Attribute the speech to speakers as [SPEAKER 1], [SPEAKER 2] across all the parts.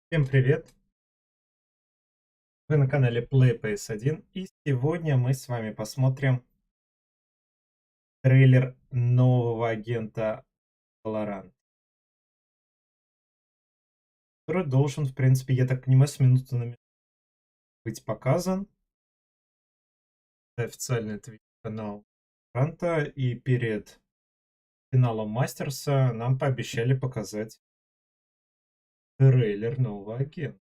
[SPEAKER 1] Всем привет! Вы на канале Play 1 и сегодня мы с вами посмотрим трейлер нового агента Валорант, который должен, в принципе, я так понимаю, с минуты на минуту быть показан. Это официальный твит-канал Валоранта, и перед финалом Мастерса нам пообещали показать трейлер нового агента.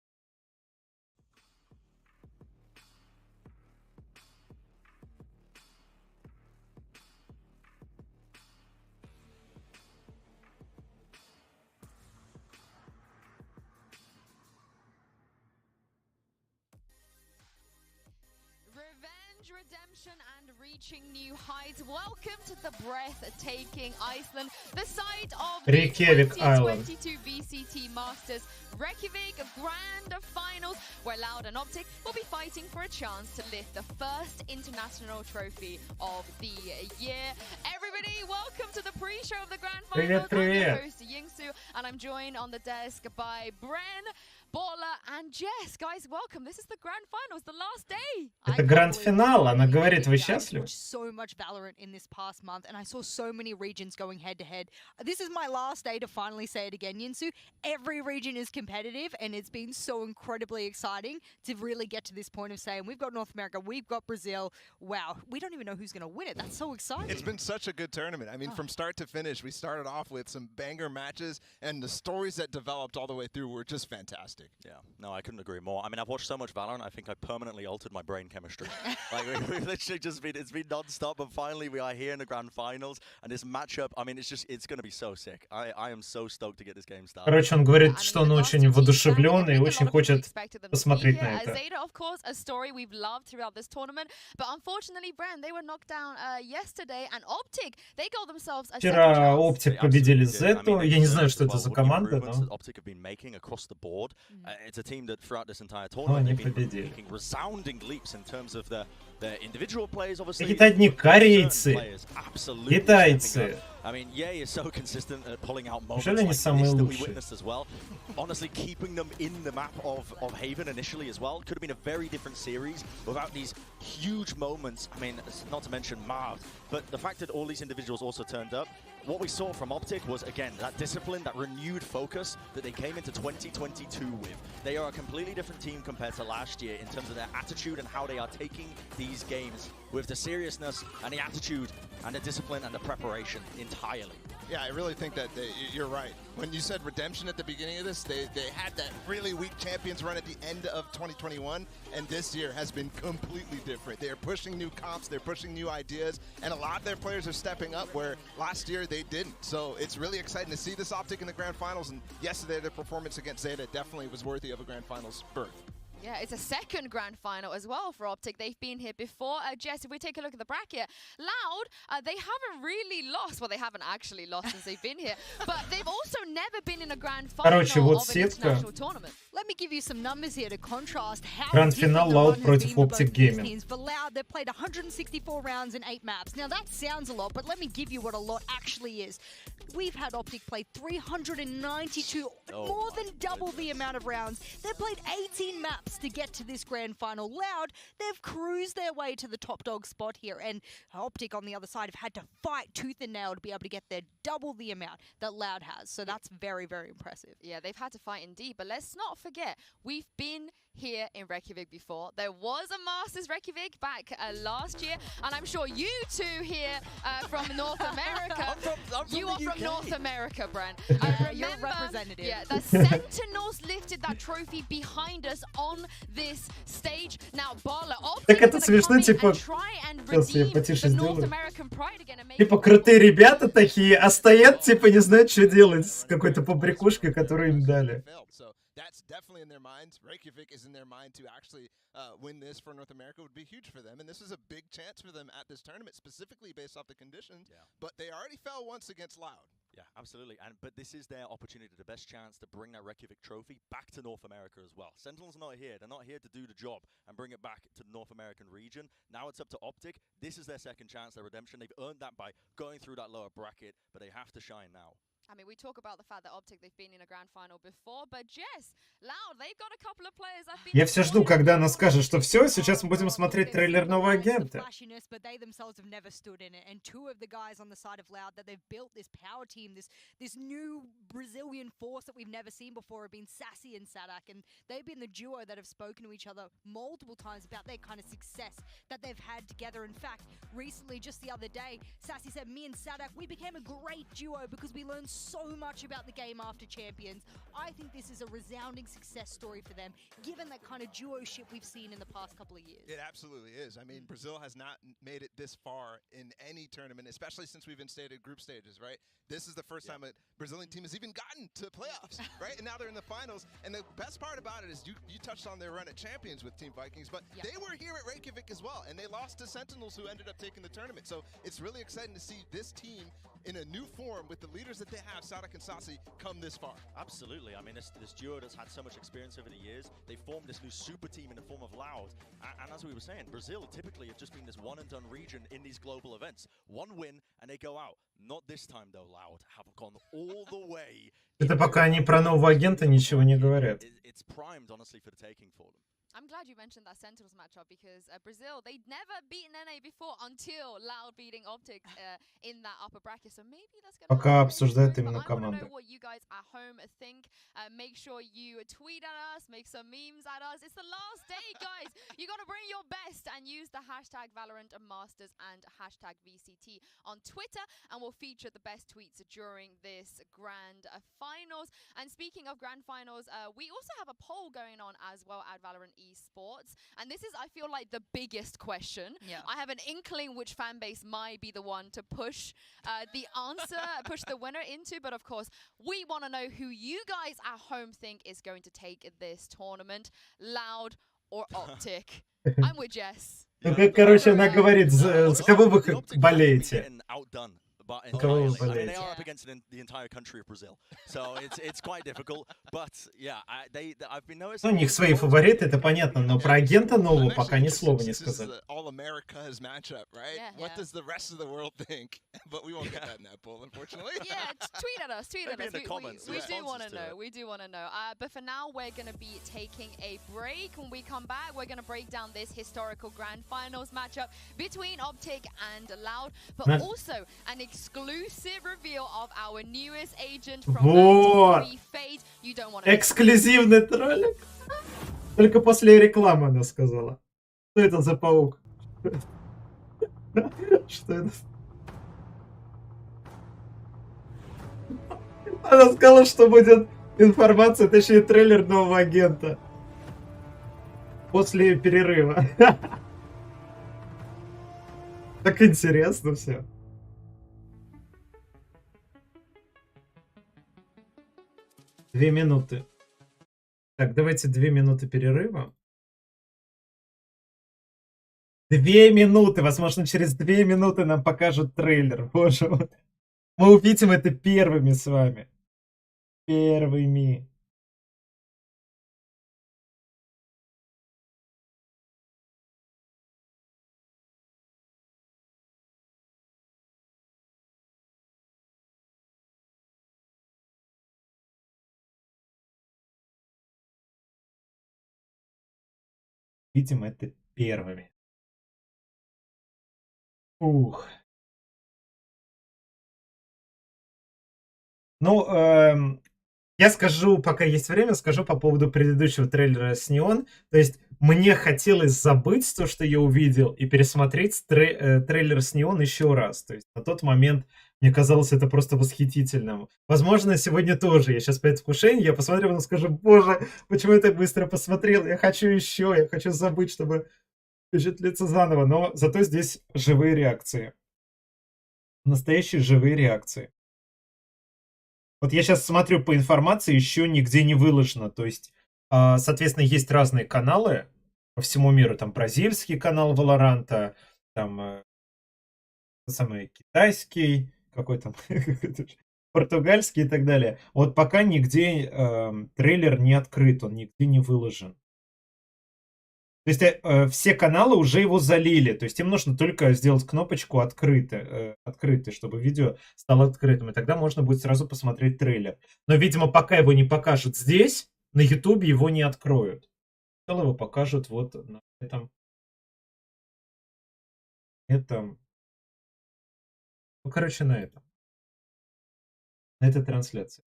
[SPEAKER 2] Revenge, redemption, and reaching new heights. Welcome to the breathtaking Iceland, the site of the
[SPEAKER 1] Reykjavik Island.
[SPEAKER 2] 2022 VCT Masters Reykjavik Grand Finals, where Loud and Optic will be fighting for a chance to lift the first international trophy of the year. Everybody, welcome to the pre-show of the Grand Finals. I'm your host, Yingsu, and I'm joined on the desk by Bren, Bola, and Jess. Guys, welcome. This is the Grand Finals, the last day.
[SPEAKER 1] Это гранд-финал, она говорит, вы счастливы?
[SPEAKER 3] So much Valorant in this past month, and I saw so many regions going head to head. This is my last day to finally say it again, Yinsu. Every region is competitive, and it's been so incredibly exciting to really get to this point of saying we've got North America, we've got Brazil. Wow, we don't even know who's going to win it. That's so exciting.
[SPEAKER 4] It's been such a good tournament. I mean, from start to finish, we started off with some banger matches, and the stories that developed all the way through were just fantastic.
[SPEAKER 5] Yeah, no, I couldn't agree more. I mean, I've watched so much Valorant, I think I permanently altered my brain chemistry. Like, we've literally just been, it's been non-stop, but finally we are here in the Grand Finals, and this matchup, I mean, it's going to be so sick. I am so stoked to get this game started.
[SPEAKER 1] Короче, он говорит, что он очень воодушевлен и очень хочет посмотреть на это.
[SPEAKER 2] Zeta, of course, a story we've loved throughout this tournament, but unfortunately, Bren, they were knocked down yesterday, and Optic, they got themselves a
[SPEAKER 1] Вчера Optic победили Зету. Я не знаю, что это за команда, но...
[SPEAKER 5] Optic have been making across the board. It's a team that throughout this entire
[SPEAKER 1] Но
[SPEAKER 5] tournament
[SPEAKER 1] они
[SPEAKER 5] they've been
[SPEAKER 1] победили.
[SPEAKER 5] making resounding leaps in terms of their individual players, obviously.
[SPEAKER 1] Какие-то одни корейцы,
[SPEAKER 5] Absolutely
[SPEAKER 1] китайцы.
[SPEAKER 5] I mean, Ye is so consistent at pulling out moments
[SPEAKER 1] Неужели
[SPEAKER 5] like
[SPEAKER 1] они
[SPEAKER 5] this
[SPEAKER 1] самые
[SPEAKER 5] that we
[SPEAKER 1] лучшие?
[SPEAKER 5] witnessed as well. Honestly, keeping them in the map of Haven initially as well could have been a very different series without these huge moments. I mean, not to mention Marv, but the fact that all these individuals also turned up. What we saw from Optic was, again, that discipline, that renewed focus that they came into 2022 with. They are a completely different team compared to last year in terms of their attitude and how they are taking these games with the seriousness and the attitude and the discipline and the preparation entirely.
[SPEAKER 4] Yeah, I really think that you're right. When you said redemption at the beginning of this, they had that really weak champions run at the end of 2021, and this year has been completely different. They're pushing new comps, they're pushing new ideas, and a lot of their players are stepping up where last year they didn't. So it's really exciting to see this Optic in the Grand Finals, and yesterday their performance against Zeta definitely was worthy of a Grand Finals berth.
[SPEAKER 2] Yeah, it's a second grand final as well for Optic. They've been here before. Jess, if we take a look at the bracket, Loud, they haven't really lost. Well, they haven't actually lost since they've been here, but they've also never been in a grand final
[SPEAKER 1] Короче, вот
[SPEAKER 2] of an
[SPEAKER 1] сетка.
[SPEAKER 2] international tournament.
[SPEAKER 3] Let me give you some numbers here to contrast how
[SPEAKER 1] Гранд-финал
[SPEAKER 3] different the
[SPEAKER 1] Loud
[SPEAKER 3] run has
[SPEAKER 1] против
[SPEAKER 3] been for
[SPEAKER 1] Optic
[SPEAKER 3] both these
[SPEAKER 1] Gaming.
[SPEAKER 3] teams. For Loud, they've played 164 rounds in 8 maps. Now that sounds a lot, but let me give you what a lot actually is. We've had Optic play 392, more than double the amount of rounds. They've played 18 maps to get to this grand final. Loud, they've cruised their way to the top dog spot here, and Optic on the other side have had to fight tooth and nail to be able to get there double the amount that Loud has. So that's very, very impressive.
[SPEAKER 2] Yeah, they've had to fight indeed, but let's not forget, we've been here in Reykjavik before. There was a Masters Reykjavik back last year, and I'm sure you two here from North America, you are from North America, Bran.
[SPEAKER 3] You're representative.
[SPEAKER 2] Yeah, the Sentinels lifted that trophy behind us on this stage. Now, Bala,
[SPEAKER 1] Так это смешно, типа, сейчас я потише сделаю. Типа крутые ребята такие, а стоят, типа, не знают, что делать с какой-то побрякушкой, которую им дали.
[SPEAKER 4] That's definitely in their minds. Reykjavik is in their mind to actually win this for North America would be huge for them. And this is a big chance for them at this tournament, specifically based off the conditions. Yeah. But they already fell once against Loud.
[SPEAKER 5] Yeah, absolutely. But this is their opportunity, the best chance to bring that Reykjavik trophy back to North America as well. Sentinels are not here. They're not here to do the job and bring it back to the North American region. Now it's up to Optic. This is their second chance, their redemption. They've earned that by going through that lower bracket, but they have to shine now.
[SPEAKER 2] I mean, we talk about the fact that Optic, they've been in a grand final before, but Jess, Loud, they've got a couple of players that have been...
[SPEAKER 1] Я все жду, когда она скажет, что все, сейчас мы будем смотреть трейлер нового агента.
[SPEAKER 3] But they themselves have never stood in it. And two of the guys on the side of Loud that they've built this power team, this new Brazilian force that we've never seen before have been Sassy and Sadak. And they've been the duo that have spoken to each other multiple times about their kind of success that they've had together. In fact, recently, just the other day, Sassy said, me and Sadak, we became a great duo because we learned so much about the game after Champions. I think this is a resounding success story for them, given that kind of duo-ship we've seen in the past couple of years.
[SPEAKER 4] It absolutely is. I mean, Brazil has not made it this far in any tournament, especially since we've instated group stages, right? This is the first time a Brazilian team has even gotten to playoffs, right? And now they're in the finals. And the best part about it is you touched on their run at Champions with Team Vikings, but they were here at Reykjavik as well, and they lost to Sentinels, who ended up taking the tournament. So it's really exciting to see this team in a new form with the leaders that they have, Sadak and Sassy, come this far.
[SPEAKER 5] Absolutely. I mean, this duo has had so much experience over the years. They formed this new super team in the form of Loud. And as we were saying, Brazil typically have just been this one-and-done region in these global events. One win, and they go out. Not this time, though, Loud have gone all the way.
[SPEAKER 1] Это пока они про нового агента ничего не говорят.
[SPEAKER 5] It's primed, honestly, for the taking for them.
[SPEAKER 2] I'm glad you mentioned that Sentinels matchup because Brazil, they'd never beaten NA before until Loud beating Optic in that upper bracket. So maybe that's going to
[SPEAKER 1] Пока обсуждают именно
[SPEAKER 2] I want to
[SPEAKER 1] команды.
[SPEAKER 2] know what you guys at home think. Make sure you tweet at us, make some memes at us. It's the last day, guys. You got to bring your best and use the hashtag Valorant Masters and hashtag VCT on Twitter, and we'll feature the best tweets during this grand finals. And speaking of grand finals, we also have a poll going on as well at Valorant Esports, and this is, I feel like, the biggest question. I have an inkling which fan base might be the one to push the answer, push the winner into, but of course we want to know who you guys at home think is going to take this tournament, Loud or Optic. I'm with Jess.
[SPEAKER 1] Ну, короче, она говорит, за кого вы болеете?
[SPEAKER 5] But entirely. I mean, they are up against the entire country of Brazil, so it's quite difficult. But yeah, I've been noticing.
[SPEAKER 1] Ну, у них свои фавориты, это понятно, но про агента нового пока ни слова не сказали.
[SPEAKER 4] All America's matchup, right? What does the rest of the world think? But we won't get that in that poll, unfortunately.
[SPEAKER 2] Yeah, tweet at us.
[SPEAKER 5] Maybe in the comments.
[SPEAKER 2] We do want to know. We do want to know. But for now, we're going to be taking a break. When we come back, we're going to break down this historical grand finals matchup between Optic and Loud, but also an exclusive reveal of our newest agent from Fade. You don't want to...
[SPEAKER 1] Эксклюзивный ролик. Только после рекламы она сказала. Что это за паук? Что это? Она сказала, что будет информация, точнее трейлер нового агента. После перерыва. Так интересно все. Две минуты. Так, давайте 2 минуты перерыва. 2 минуты! Возможно, через 2 минуты нам покажут трейлер. Боже мой. Мы увидим это первыми с вами. Первыми. Видим это первыми. Ух. Ну, я скажу, пока есть время, скажу по поводу предыдущего трейлера с Неон. То есть мне хотелось забыть то, что я увидел, и пересмотреть трейлер с Неон еще раз. То есть на тот момент мне казалось это просто восхитительным. Возможно, сегодня тоже. Я сейчас предвкушение, я посмотрю и скажу: боже, почему я так быстро посмотрел? Я хочу еще, я хочу забыть, чтобы впечатлиться заново. Но зато здесь живые реакции. Настоящие живые реакции. Вот я сейчас смотрю по информации, еще нигде не выложено. То есть, соответственно, есть разные каналы по всему миру. Там бразильский канал Валоранта, там самый китайский, какой там, португальский и так далее. Вот пока нигде трейлер не открыт, он нигде не выложен. То есть все каналы уже его залили. То есть им нужно только сделать кнопочку открытой, чтобы видео стало открытым. И тогда можно будет сразу посмотреть трейлер. Но, видимо, пока его не покажут здесь, на YouTube его не откроют. Сначала его покажут вот на этом. Ну, короче, на этом. На этой трансляции.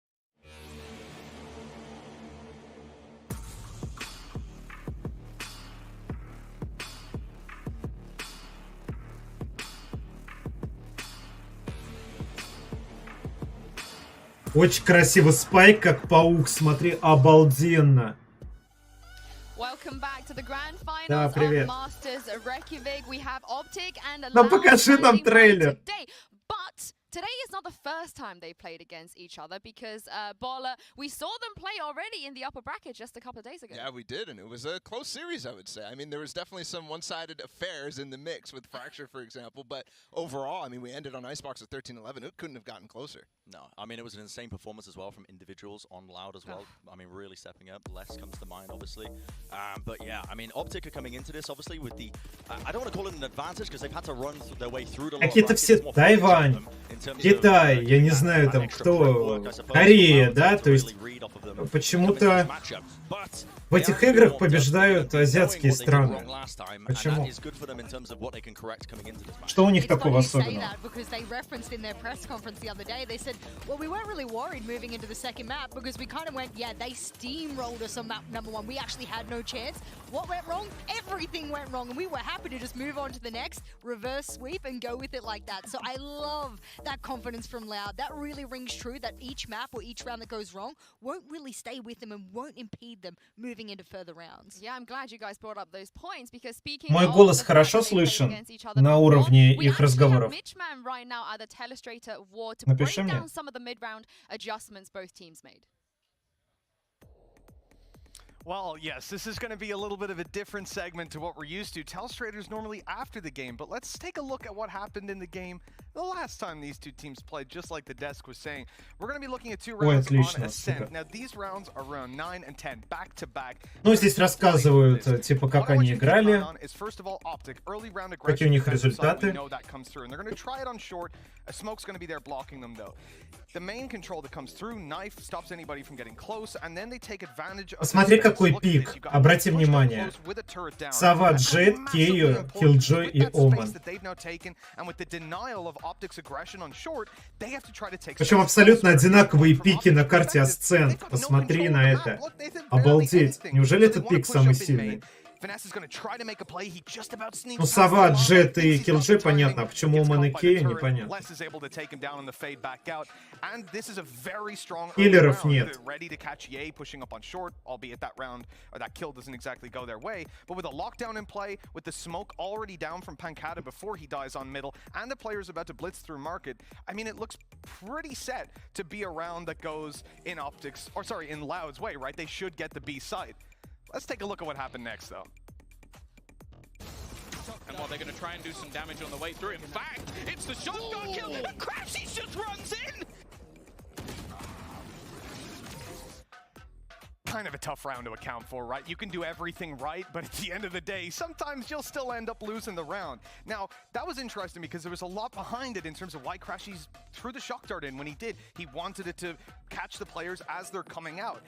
[SPEAKER 1] Очень красиво. Спайк как паук. Смотри, обалденно. Да, привет. Ну покажи нам трейлер.
[SPEAKER 2] Today is not the first time they played against each other because Bola, we saw them play already in the upper bracket just a couple of days ago.
[SPEAKER 4] Yeah, we did, and it was a close series, I would say. I mean, there was definitely some one-sided affairs in the mix with Fracture, for example, but overall, I mean, we ended on Icebox at 13-11. It couldn't have gotten closer.
[SPEAKER 5] No, I mean, it was an insane performance as well from individuals on Loud as well. I mean, really stepping up. Less comes to mind, obviously. But yeah, I mean, Optic are coming into this, obviously, with the... I don't want to call it an advantage because they've had to run their way through the...
[SPEAKER 1] Какие-то все Тайвань, Китай, я не знаю там кто, Корея, да, то есть почему-то в этих играх побеждают азиатские страны. Почему? Что у них такого особенного?
[SPEAKER 3] What went wrong? Everything went wrong, and we were happy to just move on to the next, reverse sweep, and go with it like that. So I love that confidence from Loud. That really rings true, that each map or each round that goes wrong won't really stay with them and won't impede them moving into further rounds.
[SPEAKER 2] Yeah, I'm glad you guys brought up those points because speaking
[SPEAKER 1] Мой голос хорошо слышен на уровне их разговоров. Напиши мне.
[SPEAKER 6] Well, yes, this is going to be a little bit of a different segment to what we're used to. Telestrator's normally after the game, but let's take a look at what happened in the game the last time these two teams played, just like the desk was saying. We're going to be looking at two rounds on Ascent. Now, these rounds are round 9 and 10, back-to-back.
[SPEAKER 1] Ну, здесь рассказывают, типа, как они играли, какие у них результаты.
[SPEAKER 6] Smoke's going to be there blocking them, though. The main control that comes through, Knife stops anybody from getting close, and then they take advantage of...
[SPEAKER 1] Посмотри, какой пик. Обрати внимание. Сова, Джет, Кейо, Killjoy и Omen. Причем абсолютно одинаковые пики на карте Ascent. Посмотри на это. Обалдеть. Неужели этот пик самый сильный? Ну, Сова, Джет и Killjoy понятно, а почему Omen и Кейо непонятно. Киллеров нет.
[SPEAKER 6] Let's take a look at what happened next, though.
[SPEAKER 7] And while they're going to try and do some damage on the way through, in fact, it's the shotgun kill, and Crashies just runs in!
[SPEAKER 6] Kind of a tough round to account for, right? You can do everything right, but at the end of the day, sometimes you'll still end up losing the round. Now, that was interesting because there was a lot behind it in terms of why Crashies threw the shock dart in when he did. He wanted it to catch the players as they're coming out.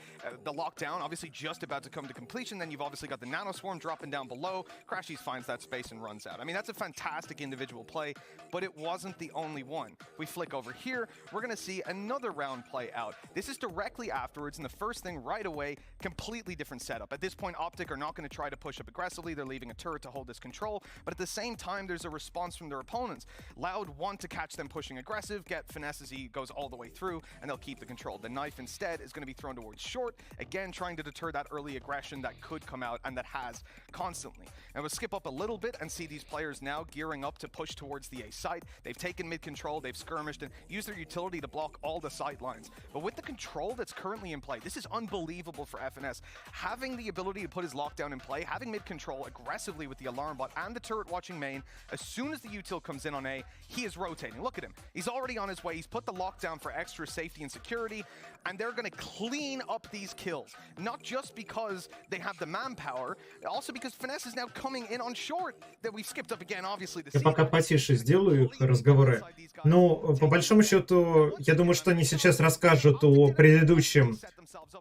[SPEAKER 6] The lockdown, obviously just about to come to completion, then you've obviously got the Nano Swarm dropping down below. Crashies finds that space and runs out. I mean, that's a fantastic individual play, but it wasn't the only one. We flick over here, we're going to see another round play out. This is directly afterwards, and the first thing right away, completely different setup. At this point, Optic are not going to try to push up aggressively. They're leaving a turret to hold this control, but at the same time, there's a response from their opponents. Loud want to catch them pushing aggressive, get Finesse as he goes all the way through, and they'll keep the control. The Knife instead is going to be thrown towards short, again trying to deter that early aggression that could come out and that has constantly. And we'll skip up a little bit and see these players now gearing up to push towards the A site. They've taken mid control, they've skirmished and used their utility to block all the sight lines. But with the control that's currently in play, this is unbelievable for FNS. Having the ability to put his lockdown in play, having mid control aggressively with the alarm bot and the turret watching main, as soon as the util comes in on A, he is rotating. Look at him. He's already on his way. He's put the lockdown for extra safety and security, and they're going to clean up these kills. Not just because they have the manpower, also because Finesse is now coming in on short. That we've skipped up again, obviously.
[SPEAKER 1] Я пока потише сделаю их разговоры. Ну, по большому счету, я думаю, что они сейчас расскажут о предыдущем,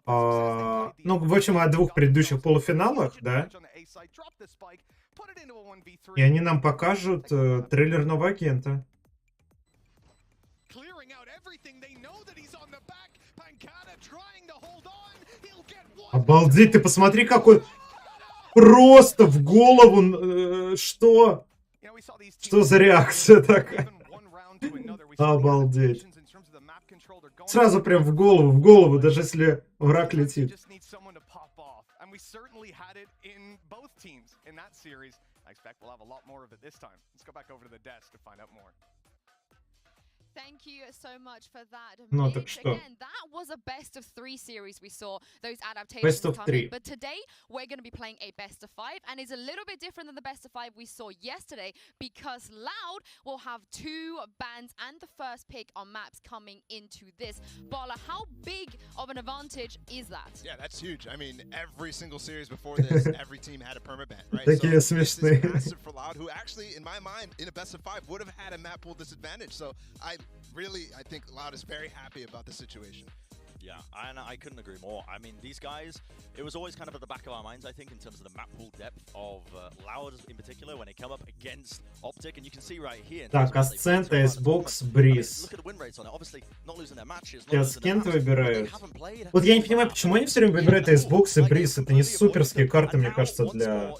[SPEAKER 1] ну, в общем, о двух предыдущих полуфиналах, да? И они нам покажут трейлер нового агента. Обалдеть, ты посмотри, какой... Просто в голову... Что? Что за реакция такая? Обалдеть. Сразу прям в голову, даже если враг летит.
[SPEAKER 2] Thank you so much for that.
[SPEAKER 1] Ну, так что?
[SPEAKER 2] Again, that was a best of 3 series we saw, those adaptations
[SPEAKER 1] Best of
[SPEAKER 2] coming.
[SPEAKER 1] 3.
[SPEAKER 2] But today, we're going to be playing a best of 5, and it's a little bit different than the best of 5 we saw yesterday, because Loud will have 2 bands and the first pick on maps coming into this. Bala, how big of an advantage is that?
[SPEAKER 4] Yeah, that's huge. I mean, every single series before this, every team had a permaban, right?
[SPEAKER 1] Такие
[SPEAKER 4] So this
[SPEAKER 1] смешные.
[SPEAKER 4] is massive for Loud, who actually, in my mind, in a best of 5, would have had a map pool disadvantage. So I think Loud is very happy about the situation.
[SPEAKER 5] Yeah, and I couldn't agree more. I mean, these guys, it was always kind of at the back of our minds, I think, in terms of the map pool depth of Loud in particular when they come up against Optic, and you can see right here.
[SPEAKER 1] Так, Ascent, Icebox, Breeze.
[SPEAKER 5] Look at the win rates on it. Obviously, not losing their matches.
[SPEAKER 1] Сейчас кенты выбирают. Вот я не понимаю, почему они все время выбирают Icebox и Breeze. Это не суперские карты, мне кажется, для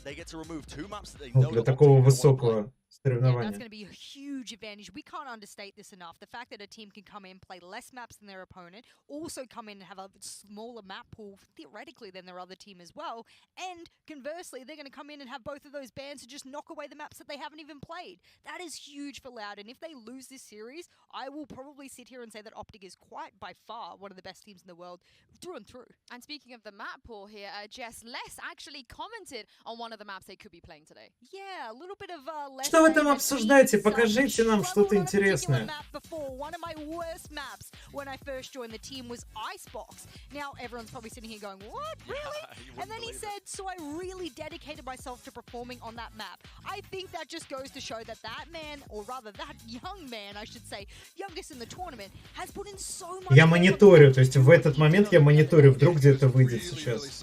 [SPEAKER 1] такого высокого соревнования.
[SPEAKER 3] That's going to be a huge advantage. We can't understate this enough. The fact that a team can come in, play less maps than their opponent, also come in and have a smaller map pool, theoretically, than their other team as well. And conversely, they're going to come in and have both of those bands to just knock away the maps that they haven't even played. That is huge for Loud. And if they lose this series, I will probably sit here and say that Optic is quite by far one of the best teams in the world, through and through.
[SPEAKER 2] And speaking of the map pool here, Jess, Les actually commented on one of the maps they could be playing today.
[SPEAKER 3] Yeah, a little bit of Les.
[SPEAKER 1] Что вы там обсуждаете? Покажите нам что-то интересное.
[SPEAKER 3] One of my worst maps when I first joined the team was Icebox. Now everyone's probably sitting here going, what? Really? And then he said, so I really dedicated myself to performing on that map. I think that just goes to show that that man, or rather that young man, I should say, youngest in the tournament, has put in so much.
[SPEAKER 1] Я мониторю, то есть в этот момент я мониторю, вдруг где-то выйдет сейчас.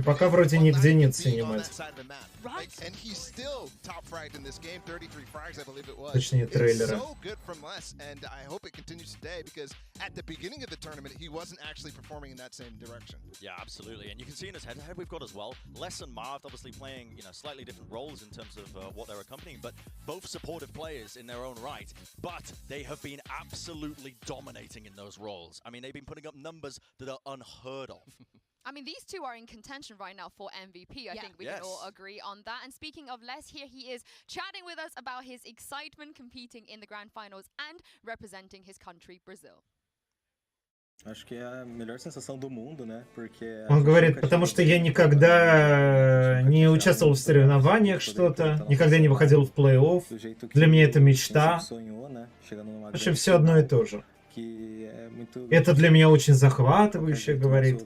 [SPEAKER 1] Пока вроде нигде нет синемать. Точнее, трейлера.
[SPEAKER 4] At the beginning of the tournament, he wasn't actually performing in that same direction.
[SPEAKER 5] Yeah, absolutely. And you can see in his head-to-head we've got as well. Les and Marv obviously playing, you know, slightly different roles in terms of what they're accompanying, but both supportive players in their own right. But they have been absolutely dominating in those roles. I mean, they've been putting up numbers that are unheard of.
[SPEAKER 2] I mean, these two are in contention right now for MVP. I think we can all agree on that. And speaking of Les, here he is chatting with us about his excitement competing in the grand finals and representing his country, Brazil.
[SPEAKER 1] Он говорит, потому что я никогда не участвовал в соревнованиях что-то, никогда не выходил в плей-офф. Для меня это мечта. В общем, все одно и то же. Это для меня очень захватывающе, говорит.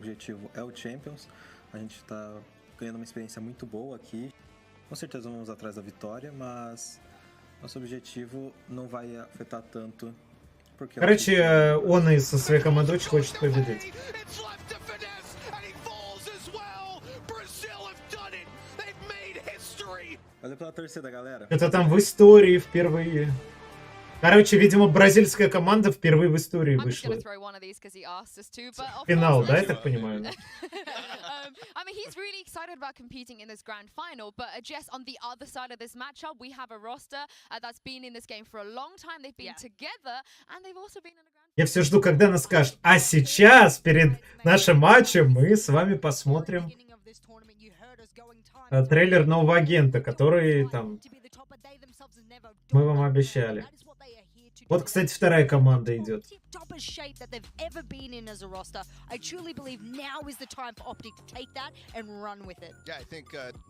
[SPEAKER 1] Короче, он и со своей командой очень хочет победить. Это там в истории впервые. Короче, видимо, бразильская команда впервые в истории вышла. Финал, да, я так понимаю?
[SPEAKER 2] I mean, he's really excited about competing in this grand final, but Jess, on the other side of this matchup, we have a roster that's been in this game for a long time. They've been together, and they've also been in the grand.
[SPEAKER 1] Я все жду, когда она скажет, а сейчас, перед нашим матчем, мы с вами посмотрим трейлер нового агента, который там мы вам обещали. Вот, кстати, вторая команда идет.
[SPEAKER 3] Toppest shape that they've ever been in as a roster. I truly believe now is the time for Optic to take that and run with it.
[SPEAKER 4] Yeah, I think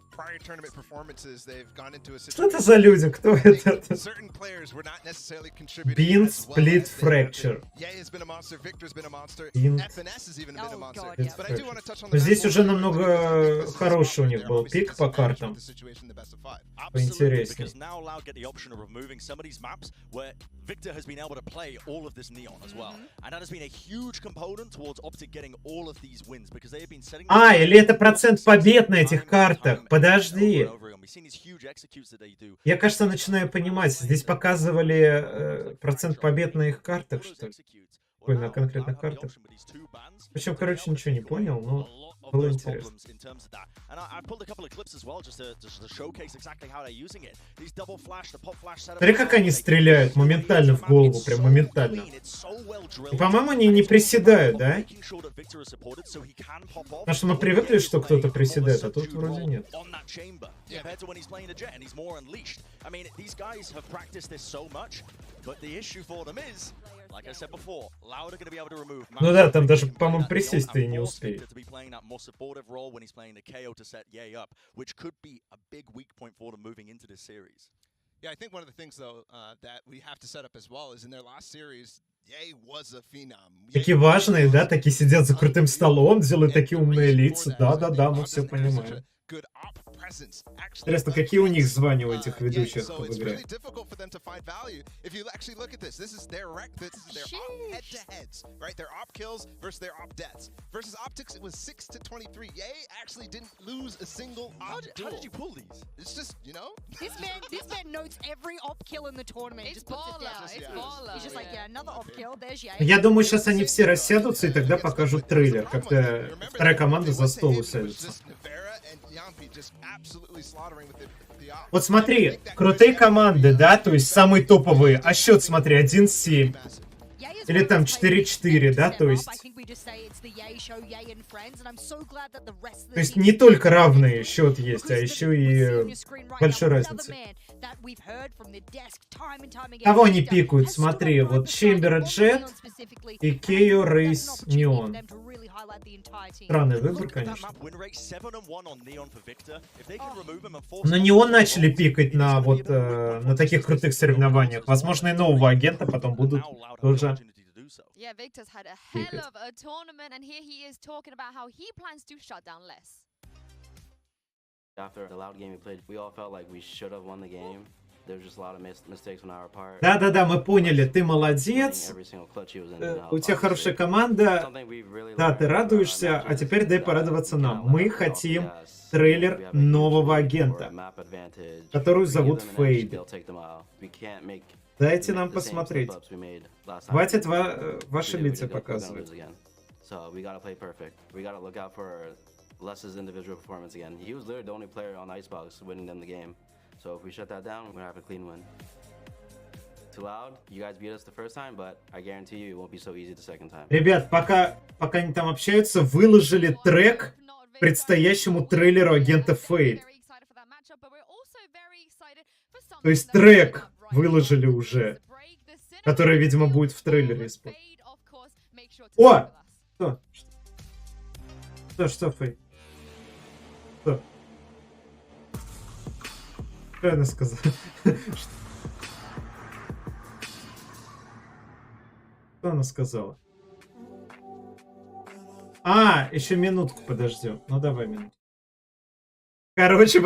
[SPEAKER 4] prior tournament performances, they've gone into a
[SPEAKER 1] Что это
[SPEAKER 4] situation.
[SPEAKER 1] за люди? Кто это?
[SPEAKER 4] Certain players were not necessarily contributing
[SPEAKER 1] Bean
[SPEAKER 4] as well
[SPEAKER 1] Split
[SPEAKER 4] as they have been.
[SPEAKER 1] Fracture.
[SPEAKER 4] Yay has been a monster, Victor's been a monster,
[SPEAKER 1] Bean
[SPEAKER 4] FNS has even been a
[SPEAKER 3] Oh,
[SPEAKER 4] monster.
[SPEAKER 3] God, yeah.
[SPEAKER 4] But I do want to touch on the
[SPEAKER 1] Но здесь
[SPEAKER 4] map
[SPEAKER 1] уже
[SPEAKER 4] order
[SPEAKER 1] намного
[SPEAKER 4] because this is
[SPEAKER 1] хороший у
[SPEAKER 4] up
[SPEAKER 1] них
[SPEAKER 4] there.
[SPEAKER 1] был
[SPEAKER 4] Obviously,
[SPEAKER 1] пик по
[SPEAKER 4] disadvantage
[SPEAKER 1] картам.
[SPEAKER 4] with the situation in the best of five.
[SPEAKER 5] Absolutely,
[SPEAKER 1] Поинтереснее.
[SPEAKER 5] because now Loud get the option of removing some of these maps where Victor has been able to play all of this Neon as well. And that has been a huge component towards Optic getting all of these wins because they have been setting...
[SPEAKER 1] А, или это процент побед на этих картах? Подожди. Я, кажется, начинаю понимать. Здесь показывали процент побед на их картах, что ли? Ой, на конкретных картах. Причем, короче, ничего не понял, но было интересно. Смотри, как они стреляют моментально в голову, прям моментально. И, по-моему, они не приседают, да? Потому что мы привыкли, что кто-то приседает, а тут вроде нет. Ну да, там даже, по-моему, присесть ты и не успеешь.
[SPEAKER 4] Yeah, I think one of the things though that we have to set up as well is in their last series, Yay was a phenom.
[SPEAKER 1] Такие важные, да, такие сидят за крутым столом, делают такие умные лица. Да-да-да, мы все понимаем. Интересно, какие у них звания у этих ведущих в игре?
[SPEAKER 3] This man notes every op kill in the tournament.
[SPEAKER 2] It's
[SPEAKER 3] Just puts it down.
[SPEAKER 2] baller, it's baller.
[SPEAKER 3] He's just like, yeah, another op kill. There's Yay.
[SPEAKER 1] Я думаю, сейчас они все рассядутся, и тогда покажут трейлер, когда вторая команда за стол усядется. Вот смотри, крутые команды, да, то есть самые топовые. А счет, смотри, 1-7. Или там 4-4, да, то есть... То есть не только равный счет есть, а еще и большая разница. Кого они пикают? Смотри, вот Чембера Джет и Кейо Рейс Неон. Странный выбор, конечно. Но Неон начали пикать на вот на таких крутых соревнованиях. Возможно, и нового агента потом будут тоже.
[SPEAKER 2] Yeah, Victor's had a hell of a tournament, and here he is talking about how he plans to shut down less.
[SPEAKER 8] After the loud game we played, we all felt like we should have won the game. There was just a lot of mistakes on our part.
[SPEAKER 1] Да-да-да, мы поняли, ты молодец, у тебя хорошая команда, да, ты радуешься, а теперь дай порадоваться нам. Мы хотим трейлер нового агента, которую зовут Фейд. Дайте нам посмотреть. Хватит ваши лица показывать.
[SPEAKER 8] Les's individual performance again. He was literally the only player on Icebox winning them the game. So if we shut that down, we're gonna have a clean win. Too loud. You guys beat us the first time, but I guarantee you it won't be so easy the second time.
[SPEAKER 1] Ребят, пока они там общаются, выложили трек к предстоящему трейлеру агента Fade. То есть трек выложили уже, который, видимо, будет в трейлере использован. О! Что, Fade? Что? Что она сказала? Что она сказала? А, еще минутку подождем. Ну давай минутку. Короче,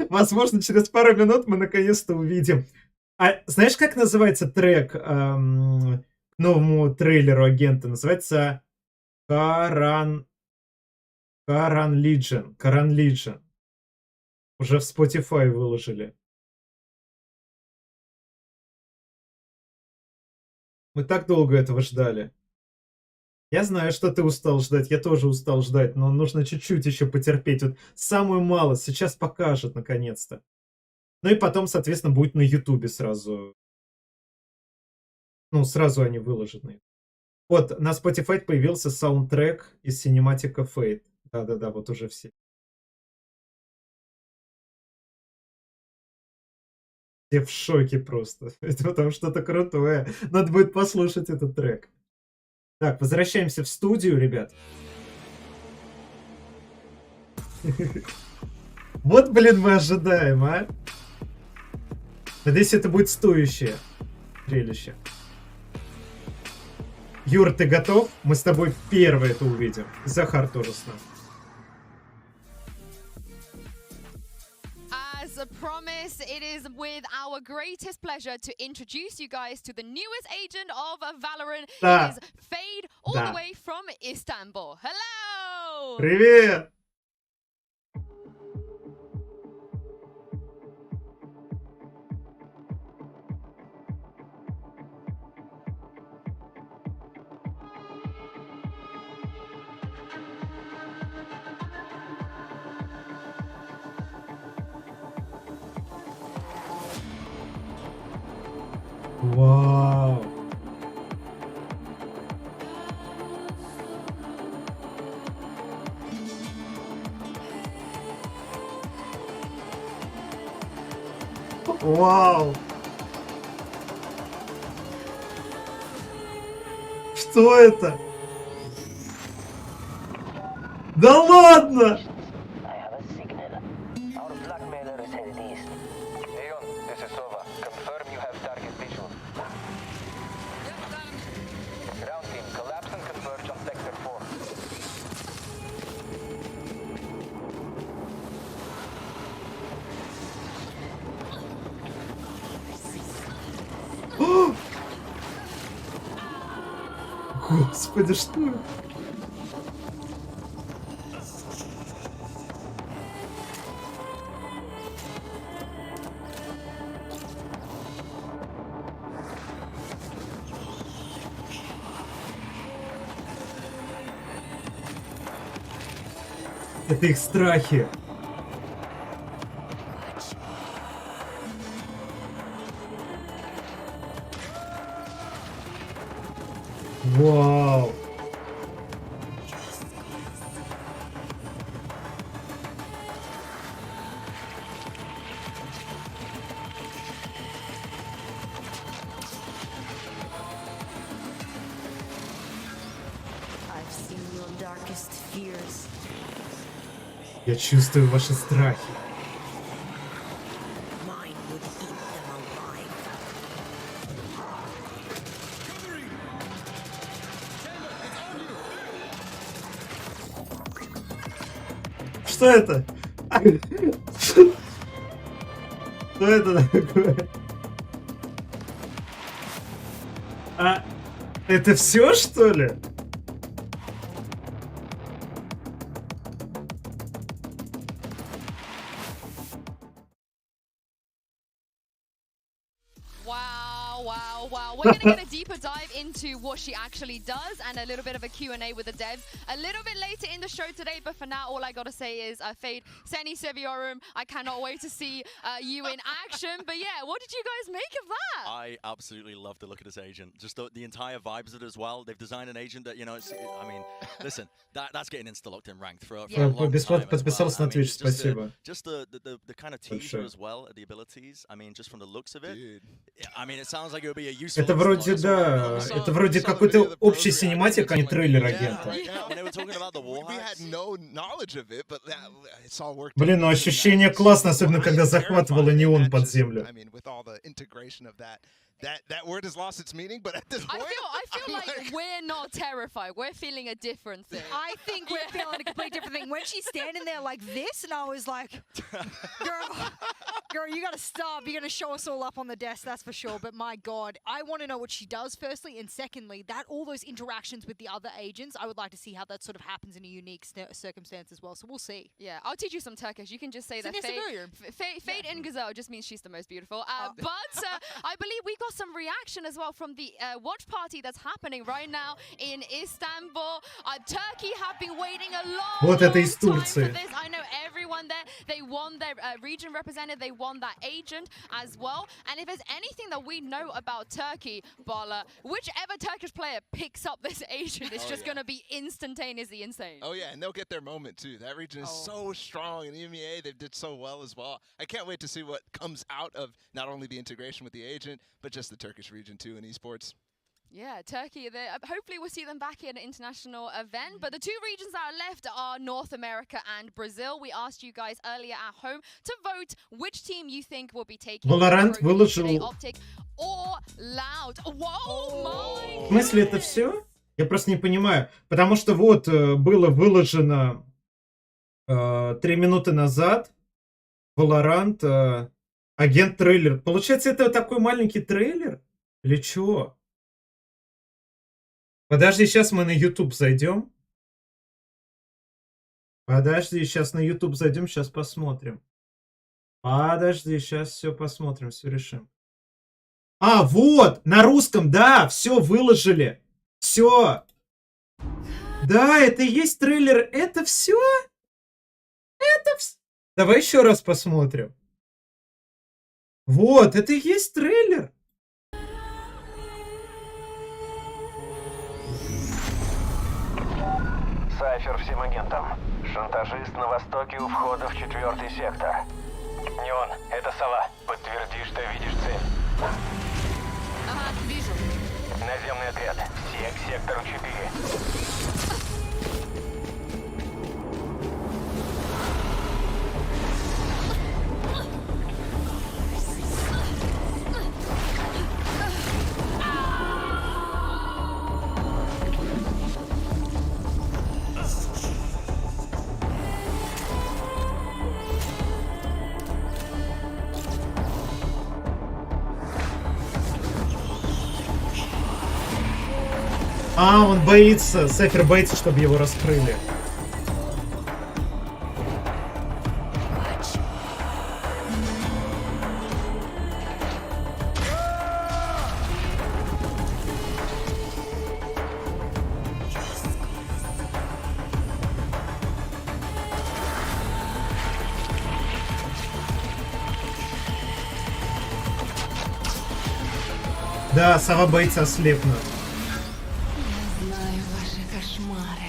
[SPEAKER 1] возможно, через пару минут мы наконец-то увидим. А знаешь, как называется трек к новому трейлеру агента? Называется Каран Legion. Уже в Spotify выложили. Мы так долго этого ждали. Я знаю, что ты устал ждать, я тоже устал ждать, но нужно чуть-чуть еще потерпеть. Вот самую малость сейчас покажут, наконец-то. Ну и потом, соответственно, будет на Ютубе сразу. Ну, сразу они выложат на YouTube. Вот, на Spotify появился саундтрек из синематика Fade. Да-да-да, вот уже все. Все в шоке просто. Это там что-то крутое. Надо будет послушать этот трек. Так, возвращаемся в студию, ребят. Вот, блин, мы ожидаем, а? Надеюсь, это будет стоящее зрелище. Юр, ты готов? Мы с тобой первые это увидим. Захар тоже с нами.
[SPEAKER 2] As a promise, it is with our greatest pleasure to introduce you guys to the newest agent of Valorant.
[SPEAKER 1] Да.
[SPEAKER 2] It is Fade, all
[SPEAKER 1] Да.
[SPEAKER 2] the way from Istanbul. Hello!
[SPEAKER 1] Привет! Вау! Вау! Что это? Да ладно!
[SPEAKER 9] I have a signal. Our blackmailer is headed east. Leon, this is Sova. Confirm you have target visual. Ground team, collapse and converge on sector 4.
[SPEAKER 1] Господи, что это? Это их страхи. Вау.
[SPEAKER 10] I've seen your darkest fears.
[SPEAKER 1] Я чувствую ваши страхи.
[SPEAKER 10] Mine would eat them alive.
[SPEAKER 1] Что это? Что это такое? А это все, что ли?
[SPEAKER 2] Wow, wow, wow. We're going to get a deeper dive into what she actually does and a little bit of a Q&A with the devs a little bit later in the show today. But for now, all I got to say is, Fade, Seni Seviorum, I cannot wait to see you in action. But yeah, what did you guys make of that?
[SPEAKER 5] I absolutely love the look of this agent. Just the entire vibes of it as well. They've designed an agent that, you know, it's, I mean, listen, that's getting insta-locked and ranked for a long
[SPEAKER 1] Бесплатно
[SPEAKER 5] time as well.
[SPEAKER 1] подписался на Twitch, спасибо.
[SPEAKER 5] Just the kind of teaser as well, the abilities. I mean, just from the looks of it. I mean, it sounds like it would be a useful.
[SPEAKER 1] Это вроде, да, это вроде какой-то общий синематик, а не трейлер агента. Блин, ну ощущение классно, особенно когда захватывало неон под землю.
[SPEAKER 4] That word has lost its meaning, but at this point,
[SPEAKER 2] I feel like we're not terrified. We're feeling a different thing.
[SPEAKER 3] I think we're feeling a completely different thing. When she's standing there like this, and I was like, girl, you gotta stop. You're gonna show us all up on the desk, that's for sure. But my God, I want to know what she does, firstly, and secondly, that all those interactions with the other agents, I would like to see how that sort of happens in a unique circumstance as well. So we'll see.
[SPEAKER 2] Yeah, I'll teach you some Turkish. You can just say that Fade and Gazelle just means she's the most beautiful. But I believe we got got some reaction as well from the watch party that's happening right now in Istanbul. Turkey have been waiting a long,
[SPEAKER 1] Вот это
[SPEAKER 2] long
[SPEAKER 1] из
[SPEAKER 2] time for
[SPEAKER 1] Турции.
[SPEAKER 2] this. I know everyone there. They won their region represented. They won that agent as well. And if there's anything that we know about Turkey, Bala, whichever Turkish player picks up this agent, it's just going to be instantaneously insane.
[SPEAKER 4] Oh yeah, and they'll get their moment too. That region is so strong, and EMEA, they did so well as well. I can't wait to see what comes out of not only the integration with the agent, but just the Turkish region too in esports.
[SPEAKER 2] Yeah, Turkey, hopefully we'll see them back in an international event. But the two regions that are left are North America and Brazil. We asked you guys earlier at home to vote which team you think will be taking
[SPEAKER 1] Валорант
[SPEAKER 2] the
[SPEAKER 1] выложил...
[SPEAKER 2] Optic or Loud. Whoa, my...
[SPEAKER 1] В смысле, это все? Я просто не понимаю. Потому что вот было выложено 3 минуты назад Валорант, агент трейлер. Получается, это такой маленький трейлер? Или чё? Подожди, сейчас мы на YouTube зайдем. Подожди, сейчас на YouTube зайдем, сейчас посмотрим. Подожди, сейчас все посмотрим, все решим. А, вот, на русском, да, все выложили. Все. Да, это и есть трейлер. Это все? Это все. Давай еще раз посмотрим. Вот, это и есть трейлер.
[SPEAKER 9] Сайфер всем агентам. Шантажист на востоке у входа в 4-й сектор. Неон, это Сова. Подтверди, что видишь цель.
[SPEAKER 2] Ага, вижу.
[SPEAKER 9] Наземный отряд. Все к сектору 4.
[SPEAKER 1] А, он боится, Сайфер боится, чтобы его раскрыли. Да, Сова боится ослепнуть.
[SPEAKER 10] Знаю ваши кошмары.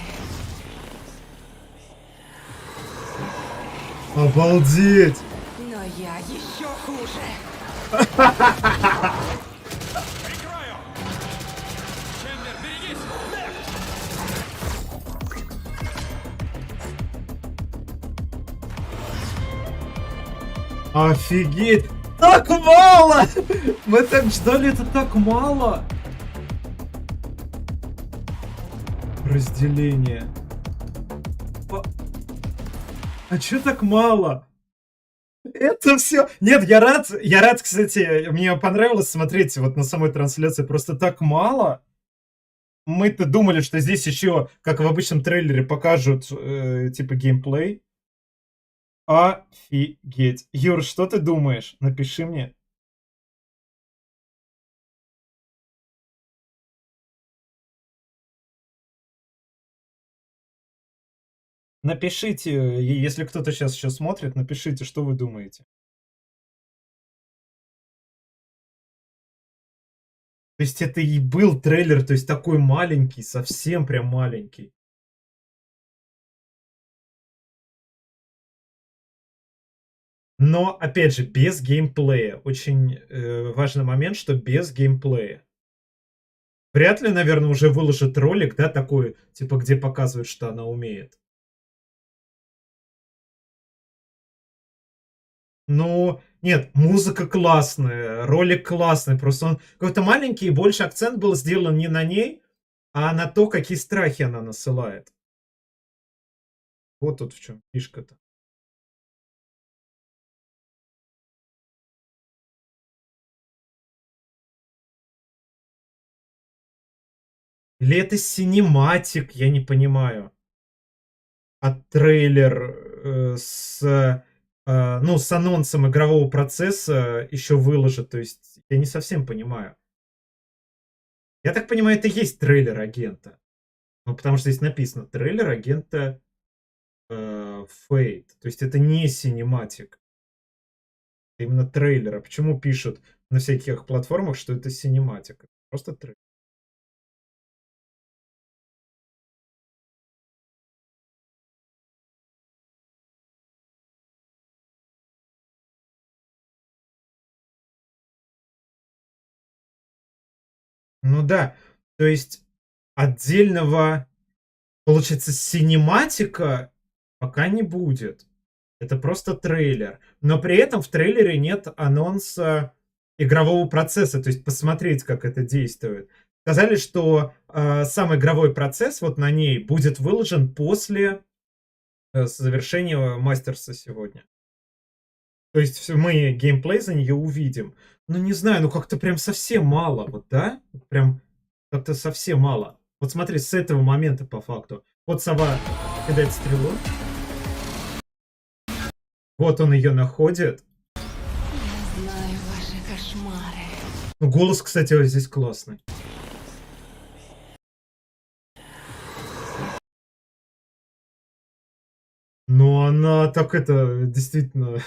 [SPEAKER 1] Обалдеть!
[SPEAKER 10] Но я еще хуже.
[SPEAKER 7] Прикрою! Чендлер, берегись!
[SPEAKER 1] Офигеть! Так мало! Мы так ждали, это так мало! Разделение. А чё так мало? Это все. Нет, я рад, кстати, мне понравилось смотреть вот на самой трансляции, просто так мало. Мы-то думали, что здесь еще, как в обычном трейлере, покажут типа геймплей. Офигеть. Юр, что ты думаешь? Напиши мне. Напишите, если кто-то сейчас еще смотрит, напишите, что вы думаете. То есть это и был трейлер, то есть такой маленький, совсем прям маленький. Но, опять же, без геймплея. Очень важный момент, что без геймплея. Вряд ли, наверное, уже выложит ролик, да, такой, типа, где показывают, что она умеет. Ну, нет, музыка классная, ролик классный, просто он какой-то маленький, и больше акцент был сделан не на ней, а на то, какие страхи она насылает. Вот тут в чем фишка-то. Или это синематик, я не понимаю. А трейлер с ну, с анонсом игрового процесса еще выложат. То есть я не совсем понимаю. Я так понимаю, это и есть трейлер агента. Ну, потому что здесь написано трейлер агента Fade. То есть это не синематик. Это именно трейлер. А почему пишут на всяких платформах, что это синематик? Просто трейлер. Ну да, то есть отдельного, получается, синематика пока не будет. Это просто трейлер. Но при этом в трейлере нет анонса игрового процесса, то есть посмотреть, как это действует. Сказали, что сам игровой процесс вот на ней будет выложен после завершения мастерса сегодня. То есть мы геймплей за нее увидим. Ну, не знаю, ну как-то прям совсем мало, вот, да? Прям как-то совсем мало. Вот смотри, с этого момента по факту. Вот сова кидает стрелу. Вот он ее находит.
[SPEAKER 10] Я знаю ваши кошмары.
[SPEAKER 1] Ну, голос, кстати, вот здесь классный. Но она так это действительно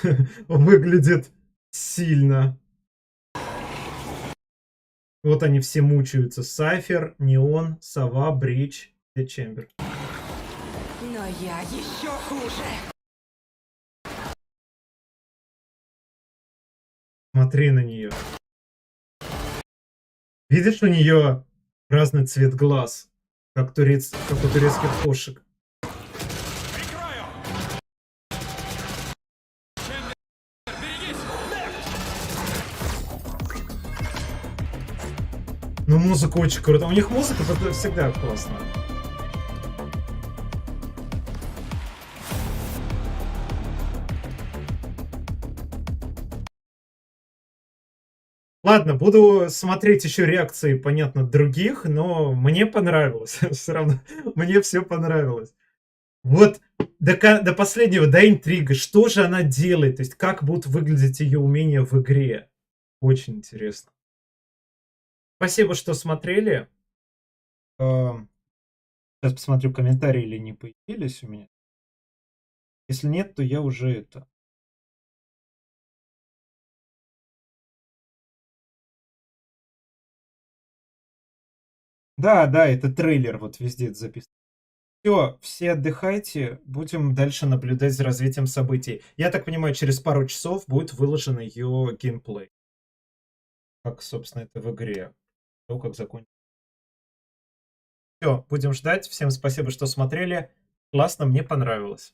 [SPEAKER 1] выглядит сильно. Вот они все мучаются. Сайфер, Неон, Сова, Бридж, Чембер.
[SPEAKER 10] Но я еще хуже.
[SPEAKER 1] Смотри на нее. Видишь, у нее разный цвет глаз, как у турецких кошек. Ну, музыка очень круто. У них музыка всегда классная. Ладно, буду смотреть еще реакции, понятно, других, но мне понравилось. Все равно мне все понравилось. Вот до последнего, до интрига, что же она делает, то есть как будут выглядеть ее умения в игре. Очень интересно. Спасибо, что смотрели. Сейчас посмотрю, комментарии или не появились у меня. Если нет, то я уже это... Да, это трейлер, вот везде это записано. Все отдыхайте, будем дальше наблюдать за развитием событий. Я так понимаю, через пару часов будет выложен ее геймплей. Как, собственно, это в игре. То, как закончится. Все, будем ждать. Всем спасибо, что смотрели. Классно, мне понравилось.